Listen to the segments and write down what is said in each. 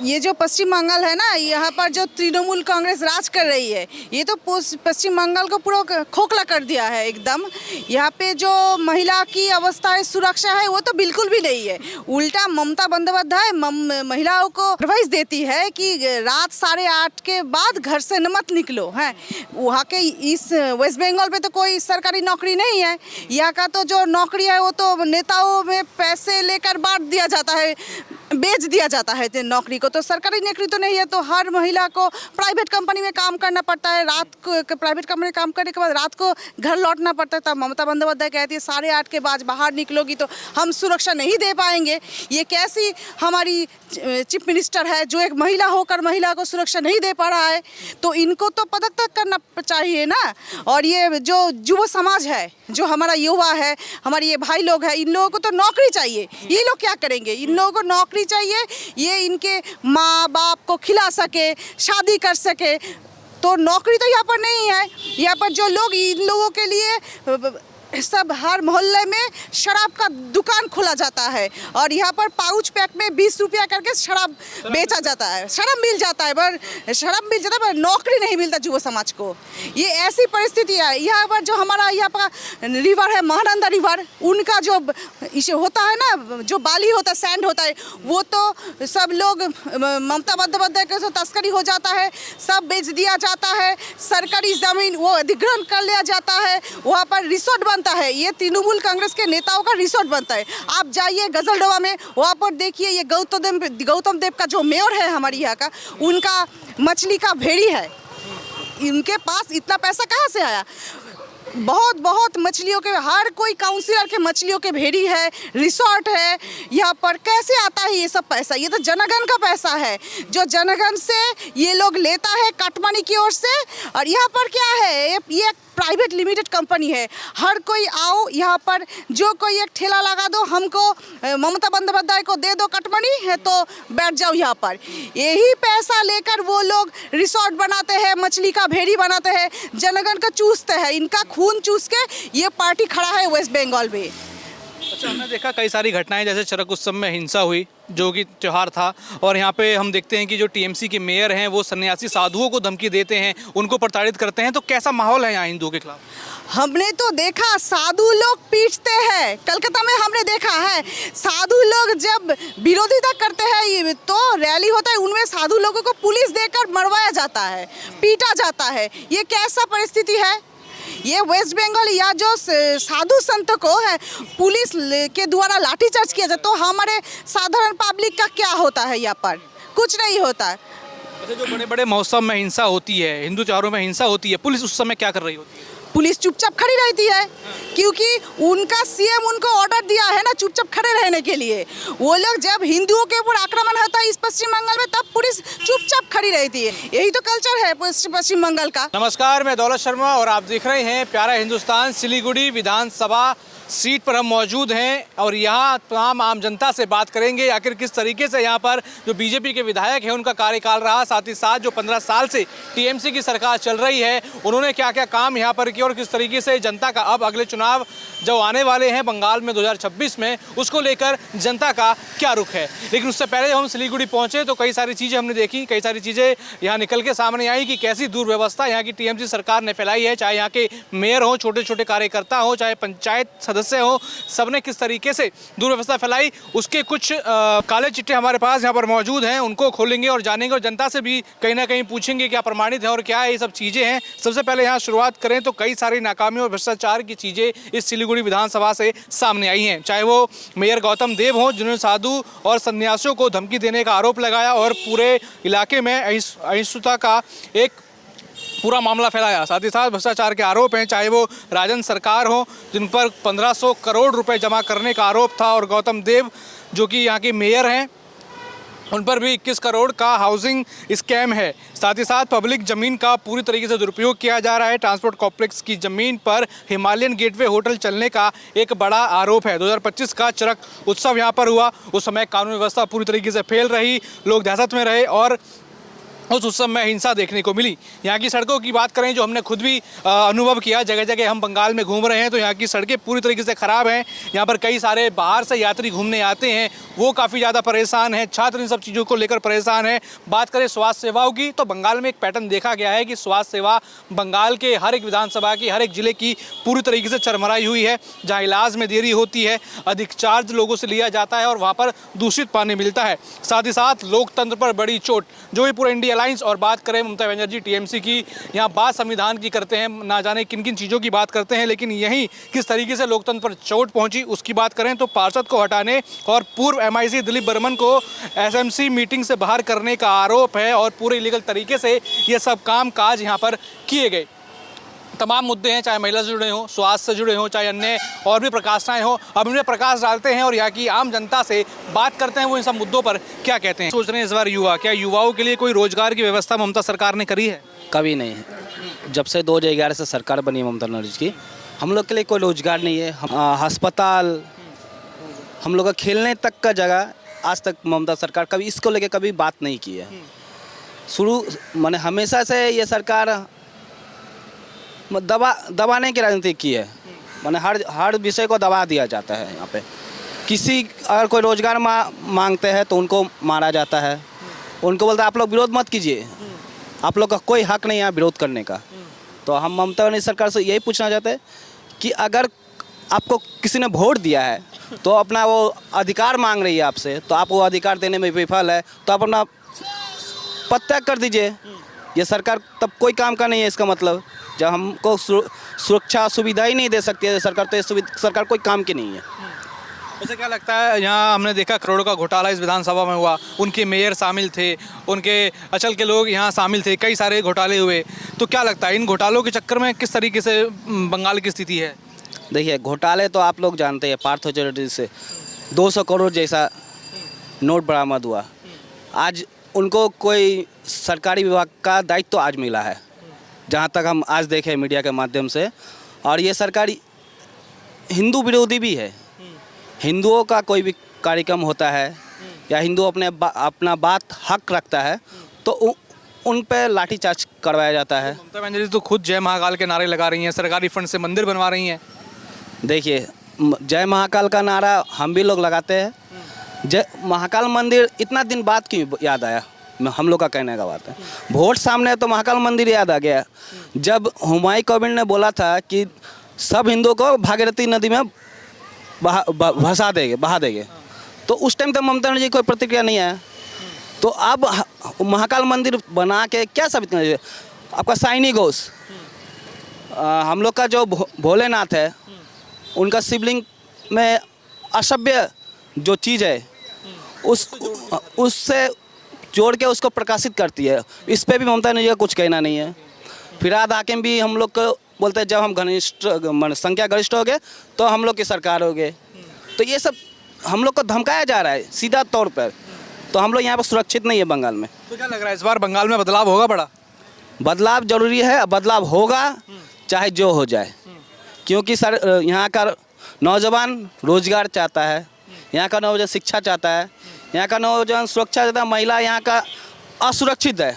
ये जो पश्चिम बंगाल है ना, यहाँ पर जो तृणमूल कांग्रेस राज कर रही है, ये तो पश्चिम बंगाल को पूरा खोखला कर दिया है एकदम। यहाँ पे जो महिला की अवस्था है, सुरक्षा है, वो तो बिल्कुल भी नहीं है। उल्टा ममता बंदोपाध्याय महिलाओं को एडवाइस देती है कि रात 8:30 के बाद घर से मत निकलो। है वहाँ के इस वेस्ट बंगाल पे तो कोई सरकारी नौकरी नहीं है। यहाँ का तो जो नौकरी है वो तो नेताओं में पैसे लेकर बांट दिया जाता है, बेच दिया जाता है। नौकरी को तो सरकारी नौकरी तो नहीं है, तो हर महिला को प्राइवेट कंपनी में काम करना पड़ता है। रात को प्राइवेट कंपनी में काम करने के बाद रात को घर लौटना पड़ता है। तब ममता बंदोपाध्याय कहती है 8:30 के बाद बाहर निकलोगी तो हम सुरक्षा नहीं दे पाएंगे। ये कैसी हमारी चीफ मिनिस्टर है जो एक महिला होकर महिला को सुरक्षा नहीं दे पा रहा है? तो इनको तो पदत्याग करना चाहिए ना। और ये जो युवा समाज है, जो हमारा युवा है, हमारे ये भाई लोग हैं, इन लोगों को तो नौकरी चाहिए। ये लोग क्या करेंगे? इन लोगों को नौकरी चाहिए, ये इनके माँ बाप को खिला सके, शादी कर सके। तो नौकरी तो यहाँ पर नहीं है। यहाँ पर जो लोग, इन लोगों के लिए सब हर मोहल्ले में शराब का दुकान खोला जाता है और यहाँ पर पाउच पैक में 20 रुपया करके शराब बेचा जाता है। शराब मिल जाता है पर नौकरी नहीं मिलता युवा समाज को। ये ऐसी परिस्थिति है। यहाँ पर जो हमारा यहाँ पर रिवर है, महानंदा रिवर, उनका जो इसे होता है ना, जो बाली होता है, सैंड होता है, वो तो सब लोग ममता बंदोपाध्याय के तो तस्करी हो जाता है, सब बेच दिया जाता है। सरकारी जमीन वो अधिग्रहण कर लिया जाता है, वहाँ पर रिसोर्ट बनता है। ये तृणमूल कांग्रेस के नेताओं का रिसोर्ट बनता है। आप जाइए गजलडोबा में, वहाँ पर देखिए ये गौतम देव का जो मेयर है हमारे यहाँ का, उनका मछली का भेड़ी है। इनके पास इतना पैसा कहाँ से आया? बहुत मछलियों के, हर कोई काउंसिलर के मछलियों के भेड़ी है, रिसोर्ट है। यहाँ पर कैसे आता है ये सब पैसा? ये तो जनगण का पैसा है, जो जनगण से ये लोग लेता है काटमानी की ओर से। और यहाँ पर क्या है, ये प्राइवेट लिमिटेड कंपनी है। हर कोई आओ यहाँ पर, जो कोई एक ठेला लगा दो, हमको ममता बंदोपाध्याय को दे दो कटमनी है तो बैठ जाओ यहाँ पर। यही पैसा लेकर वो लोग रिसोर्ट बनाते हैं, मछली का भेड़ी बनाते हैं, जनगण को चूसते हैं। इनका खून चूस के ये पार्टी खड़ा है वेस्ट बंगाल में। अच्छा, हमने देखा कई सारी घटनाएं, जैसे चरक उत्सव में हिंसा हुई जो कि त्यौहार था, और यहाँ पे हम देखते हैं कि जो टीएमसी के मेयर हैं वो सन्यासी साधुओं को धमकी देते हैं, उनको प्रताड़ित करते हैं। तो कैसा माहौल है यहाँ हिंदुओं के खिलाफ? हमने तो देखा साधु लोग पीटते हैं। कलकत्ता में हमने देखा है, साधु लोग जब विरोधिता करते हैं तो रैली होता है, उनमें साधु लोगों को पुलिस देकर मरवाया जाता है, पीटा जाता है। ये कैसा परिस्थिति है? ये वेस्ट बंगाल या जो साधु संत को है पुलिस के द्वारा लाठीचार्ज किया जाए, तो हमारे साधारण पब्लिक का क्या होता है? यहाँ पर कुछ नहीं होता है। जैसे जो बड़े बड़े महोत्सव में हिंसा होती है, हिंदू त्योहारों में हिंसा होती है, पुलिस उस समय क्या कर रही होती है? पुलिस चुपचाप खड़ी रहती है, क्योंकि उनका सीएम उनको ऑर्डर दिया है ना चुपचाप खड़े रहने के लिए। वो लोग जब हिंदुओं के ऊपर आक्रमण होता है इस पश्चिम बंगाल में, तब पुलिस चुपचाप खड़ी रहती है। यही तो कल्चर है पश्चिम बंगाल का। नमस्कार, मैं दौलत शर्मा और आप देख रहे हैं प्यारा हिंदुस्तान। सिलीगुड़ी विधानसभा सीट पर हम मौजूद हैं और यहाँ तमाम आम जनता से बात करेंगे आखिर किस तरीके से यहाँ पर जो बीजेपी के विधायक हैं उनका कार्यकाल रहा, साथ ही साथ जो 15 साल से टीएमसी की सरकार चल रही है उन्होंने क्या क्या काम यहाँ पर किए और किस तरीके से जनता का अब अगले चुनाव जो आने वाले हैं बंगाल में 2026 में, उसको लेकर जनता का क्या रुख है। लेकिन उससे पहले जब हम सिलीगुड़ी पहुँचे तो कई सारी चीज़ें हमने देखी, कई सारी चीज़ें यहाँ निकल के सामने आई कि कैसी दुर्व्यवस्था यहाँ की टीएमसी सरकार ने फैलाई है। चाहे यहाँ के मेयर हों, छोटे छोटे कार्यकर्ता हों, चाहे पंचायत सदस्य हो, सबने किस तरीके से दुर्व्यवस्था फैलाई, उसके कुछ काले चिट्ठे हमारे पास यहाँ पर मौजूद हैं। उनको खोलेंगे और जानेंगे और जनता से भी कहीं ना कहीं पूछेंगे क्या प्रमाणित है और क्या ये सब चीज़ें हैं। सबसे पहले यहाँ शुरुआत करें तो कई सारी नाकामी और भ्रष्टाचार की चीज़ें इस सिलीगुड़ी विधानसभा से सामने आई हैं। चाहे वो मेयर गौतम देव हों जिन्होंने साधु और सन्यासियों को धमकी देने का आरोप लगाया और पूरे इलाके में अहिंसुता का एक पूरा मामला फैलाया, साथ ही साथ भ्रष्टाचार के आरोप हैं। चाहे वो राजन सरकार हो जिन पर 1500 करोड़ रुपए जमा करने का आरोप था, और गौतम देव जो कि यहाँ के मेयर हैं उन पर भी 21 करोड़ का हाउसिंग स्कैम है। साथ ही साथ पब्लिक ज़मीन का पूरी तरीके से दुरुपयोग किया जा रहा है। ट्रांसपोर्ट कॉम्प्लेक्स की ज़मीन पर हिमालयन गेटवे होटल चलने का एक बड़ा आरोप है। 2025 का चरक उत्सव यहाँ पर हुआ, उस समय कानून व्यवस्था पूरी तरीके से फेल रही, लोग दहशत में रहे और उस समय हिंसा देखने को मिली। यहाँ की सड़कों की बात करें, जो हमने खुद भी अनुभव किया, जगह जगह हम बंगाल में घूम रहे हैं तो यहाँ की सड़कें पूरी तरीके से ख़राब हैं। यहाँ पर कई सारे बाहर से यात्री घूमने आते हैं, वो काफ़ी ज़्यादा परेशान हैं, छात्र इन सब चीज़ों को लेकर परेशान हैं। बात करें स्वास्थ्य सेवाओं की, तो बंगाल में एक पैटर्न देखा गया है कि स्वास्थ्य सेवा बंगाल के हर एक विधानसभा की, हर एक जिले की पूरी तरीके से चरमराई हुई है। जहाँ इलाज में देरी होती है, अधिक चार्ज लोगों से लिया जाता है और वहाँ पर दूषित पानी मिलता है। साथ ही साथ लोकतंत्र पर बड़ी चोट। जो भी पूरा इंडिया अलायंस और बात करें ममता बनर्जी टीएमसी की, यहाँ बात संविधान की करते हैं, ना जाने किन किन चीज़ों की बात करते हैं, लेकिन यहीं किस तरीके से लोकतंत्र पर चोट पहुंची उसकी बात करें तो पार्षद को हटाने और पूर्व एमआईसी दिलीप बर्मन को एसएमसी मीटिंग से बाहर करने का आरोप है और पूरे इलीगल तरीके से ये सब काम काज यहाँ पर किए गए। तमाम मुद्दे हैं, चाहे महिला से जुड़े हों, स्वास्थ्य से जुड़े हों, चाहे अन्य और भी प्रकाशनाएं हों, अब इनमें प्रकाश डालते हैं और यहाँ की आम जनता से बात करते हैं वो इन सब मुद्दों पर क्या कहते हैं। सोच रहे हैं इस बार युवा, क्या युवाओं के लिए कोई रोजगार की व्यवस्था ममता सरकार ने करी है? कभी नहीं है। जब से 2011 से सरकार बनी ममता बनर्जी की, हम लोग के लिए कोई रोजगार नहीं है। अस्पताल, हम लोग का खेलने तक का जगह आज तक ममता सरकार कभी इसको लेके कभी बात नहीं की है। शुरू माने हमेशा से ये सरकार दबाने की राजनीति की है। माने हर विषय को दबा दिया जाता है। यहाँ पे किसी अगर कोई रोजगार मांगते हैं तो उनको मारा जाता है, उनको बोलता है आप लोग विरोध मत कीजिए, आप लोग का कोई हक नहीं है विरोध करने का। तो हम ममता बनर्जी सरकार से यही पूछना चाहते हैं कि अगर आपको किसी ने वोट दिया है तो अपना वो अधिकार मांग रही है आपसे, तो आप वो अधिकार देने में विफल है तो आप अपना पद त्याग कर दीजिए। ये सरकार तब कोई काम का नहीं है। इसका मतलब जब हमको सुरक्षा सुविधा ही नहीं दे सकती है सरकार, तो ये सरकार कोई काम की नहीं है। वैसे क्या लगता है, यहाँ हमने देखा करोड़ों का घोटाला इस विधानसभा में हुआ, उनके मेयर शामिल थे, उनके अंचल के लोग यहाँ शामिल थे, कई सारे घोटाले हुए, तो क्या लगता है इन घोटालों के चक्कर में किस तरीके से बंगाल की स्थिति है? देखिए, घोटाले तो आप लोग जानते हैं। पार्थ चैटर्जी से 200 करोड़ जैसा नोट बरामद हुआ। आज उनको कोई सरकारी विभाग का दायित्व तो आज मिला है, जहाँ तक हम आज देखें मीडिया के माध्यम से। और ये सरकारी हिंदू विरोधी भी है। हिंदुओं का कोई भी कार्यक्रम होता है या हिंदू अपना बात हक रखता है तो उन पे लाठीचार्ज करवाया जाता है। ममता बनर्जी तो खुद जय महाकाल के नारे लगा रही हैं, सरकारी फंड से मंदिर बनवा रही हैं। देखिए, जय महाकाल का नारा हम भी लोग लगाते हैं। जय महाकाल मंदिर इतना दिन बाद क्यों याद आया, हम लोग का कहने का बात है। वोट सामने है तो महाकाल मंदिर याद आ गया। जब हुमायूं कबीर ने बोला था कि सब हिंदुओं को भागीरथी नदी में बहा देंगे, तो उस टाइम तक ममता बनर्जी कोई प्रतिक्रिया नहीं आया। तो अब महाकाल मंदिर बना के क्या साबित करना चाहिए? आपका साइनी घोष, हम लोग का जो भोलेनाथ है, उनका शिवलिंग में असभ्य जो चीज़ है उससे जोड़ के उसको प्रकाशित करती है। इस पे भी ममता बनर्जी का कुछ कहना नहीं है। फिरहाद हाकिम भी हम लोग को बोलते हैं जब हम संख्या गरिष्ठ हो गए तो हम लोग की सरकार हो गए। तो ये सब हम लोग को धमकाया जा रहा है सीधा तौर पर। तो हम लोग यहाँ पर सुरक्षित नहीं है बंगाल में। तो क्या लग रहा है इस बार बंगाल में बदलाव होगा? बड़ा बदलाव जरूरी है, बदलाव होगा चाहे जो हो जाए, क्योंकि सर यहाँ का नौजवान रोजगार चाहता है, यहाँ का नौजवान शिक्षा चाहता है, यहाँ का नौजवान सुरक्षा चाहता है। महिला यहाँ का असुरक्षित है,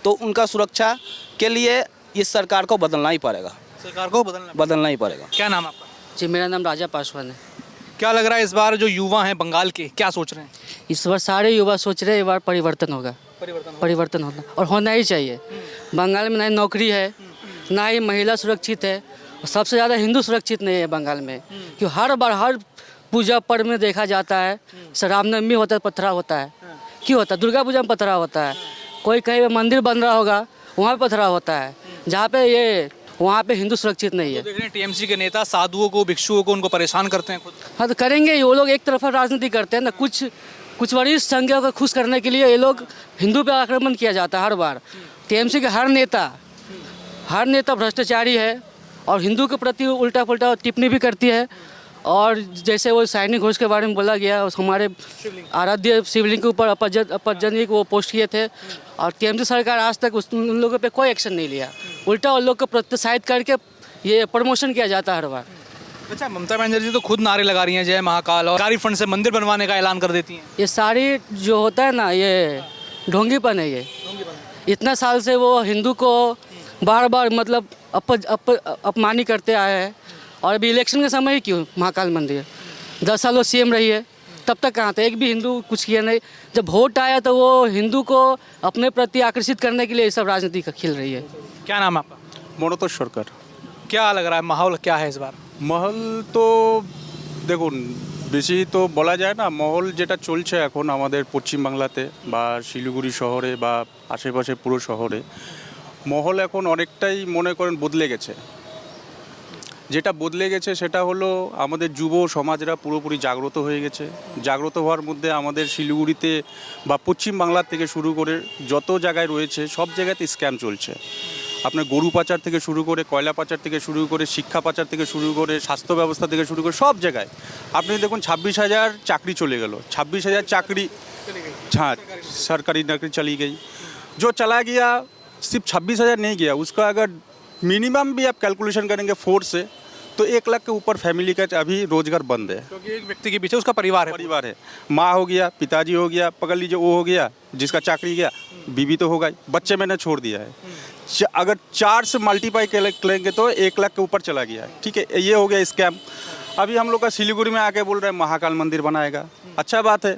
तो उनका सुरक्षा के लिए इस सरकार को बदलना ही पड़ेगा। सरकार को बदलना ही पड़ेगा। क्या नाम आपका? जी, मेरा नाम राजा पासवान है। क्या लग रहा है इस बार जो युवा हैं बंगाल के, क्या सोच रहे हैं? इस बार सारे युवा सोच रहे हैं इस बार परिवर्तन होगा। परिवर्तन होना और होना ही चाहिए। बंगाल में ना ही नौकरी है, ना ही महिला सुरक्षित है, और सबसे ज़्यादा हिंदू सुरक्षित नहीं है बंगाल में। क्यों हर बार हर पूजा पर्व में देखा जाता है, रामनवमी होता है पथराव होता है। क्यों होता है? दुर्गा पूजा में पथराव होता है। कोई कहीं मंदिर बन रहा होगा वहाँ पे पथराव होता है, जहाँ पे ये वहाँ पे हिंदू सुरक्षित नहीं है। तो देख रहे हैं टीएमसी के नेता साधुओं को, भिक्षुओं को, उनको परेशान करते हैं खुद। हाँ, तो करेंगे। वो लोग एक तरफा राजनीति करते हैं ना। कुछ वरिष्ठ संख्या को खुश करने के लिए ये लोग हिंदू पे आक्रमण किया जाता है हर बार। टीएमसी के हर नेता भ्रष्टाचारी है और हिंदू के प्रति उल्टा पुल्टा टिप्पणी भी करती है। और जैसे वो साइनी घोष के बारे में बोला गया, उस हमारे आराध्य शिवलिंग के ऊपर अपरजनक वो पोस्ट किए थे, और टीएमसी सरकार आज तक उन लोगों पे कोई एक्शन नहीं लिया। उल्टा उन लोग को प्रोत्साहित करके ये प्रमोशन किया जाता है हर बार। अच्छा, ममता बनर्जी तो खुद नारे लगा रही हैं जय महाकाल, और सरकारी फंड से मंदिर बनवाने का ऐलान कर देती हैं। ये सारी जो होता है ना, ये ढोंगीपन है। इतना साल से वो हिंदू को बार बार मतलब अपमानी करते आए हैं। और अभी इलेक्शन के समय ही क्यों महाकाल मंदिर 10 साल वो सीएम रही है, तब तक कहाँ था? एक भी हिंदू कुछ किया नहीं। जब वोट आया तो वो हिंदू को अपने प्रति आकर्षित करने के लिए ये सब राजनीति का खेल रही है। क्या नाम है आपका? মনতোষ সরকার। क्या लग रहा है माहौल क्या है इस बार? মহল তো দেখুন বেশি তো বলা যায় না, মহল যেটা চলছে এখন আমাদের পশ্চিমবাংলাতে বা শিলিগুড়ি শহরে বা আশেপাশে পুরো শহরে মহল এখন অনেকটাই মনে করেন বদলে গেছে। যেটা বদলে গেছে সেটা হলো আমাদের যুব সমাজরা পুরোপুরি জাগ্রত হয়ে গেছে। জাগ্রত হওয়ার মধ্যে আমাদের শিলিগুড়িতে বা পশ্চিমবাংলা থেকে শুরু করে যত জায়গায় রয়েছে সব জায়গাতে স্ক্যাম চলছে। আপনার গরু পাচার থেকে শুরু করে, কয়লা পাচার থেকে শুরু করে, শিক্ষা পাচার থেকে শুরু করে, স্বাস্থ্য ব্যবস্থা থেকে শুরু করে সব জায়গায় আপনি দেখুন 26,000 চাকরি चले गलो। 26,000 चाकरी, हाँ सरकारी नौकरी चली गई। जो चला गया सिर्फ 26,000 नहीं गया, उसका अगर मिनिमम भी आप कैलकुलेशन करेंगे 4 से तो 1 लाख के ऊपर फैमिली का अभी रोजगार बंद है। क्योंकि एक व्यक्ति के पीछे उसका परिवार है। परिवार है, माँ हो गया, पिताजी हो गया, पकड़ लीजिए वो हो गया, जिसका चाकरी गया, बीवी तो होगा ही, बच्चे मैंने छोड़ दिया है। अगर 4 से मल्टीप्लाई करेंगे तो 1 लाख के ऊपर चला गया है। ठीक है, ये हो गया स्कैम। अभी हम लोग का सिलीगुड़ी में आके बोल रहे हैं महाकाल मंदिर बनाएगा। अच्छा बात है,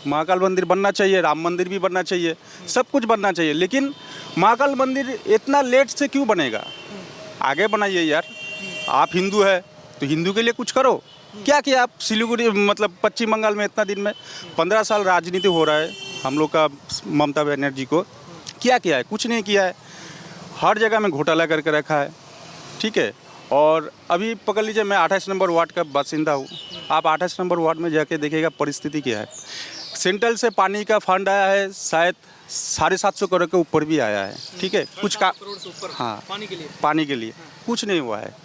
महाकाल मंदिर बनना चाहिए, राम मंदिर भी बनना चाहिए, सब कुछ बनना चाहिए, लेकिन महाकाल मंदिर इतना लेट से क्यों बनेगा? आगे बनाइए यार। आप हिंदू है तो हिंदू के लिए कुछ करो। क्या किया आप सिलीगुड़ी मतलब पश्चिम बंगाल में इतना दिन में 15 साल राजनीति हो रहा है हम लोग का, ममता बनर्जी को क्या किया है? कुछ नहीं किया है। हर जगह में घोटाला करके रखा है। ठीक है, और अभी पकड़ लीजिए मैं 28 नंबर वार्ड का बासिंदा हूँ। आप 28 नंबर वार्ड में जाके देखिएगा परिस्थिति क्या है। सेंट्रल से पानी का फंड आया है, शायद 750 करोड़ के ऊपर भी आया है। ठीक है, कुछ का, हाँ पानी के लिए पानी के लिए कुछ नहीं हुआ है।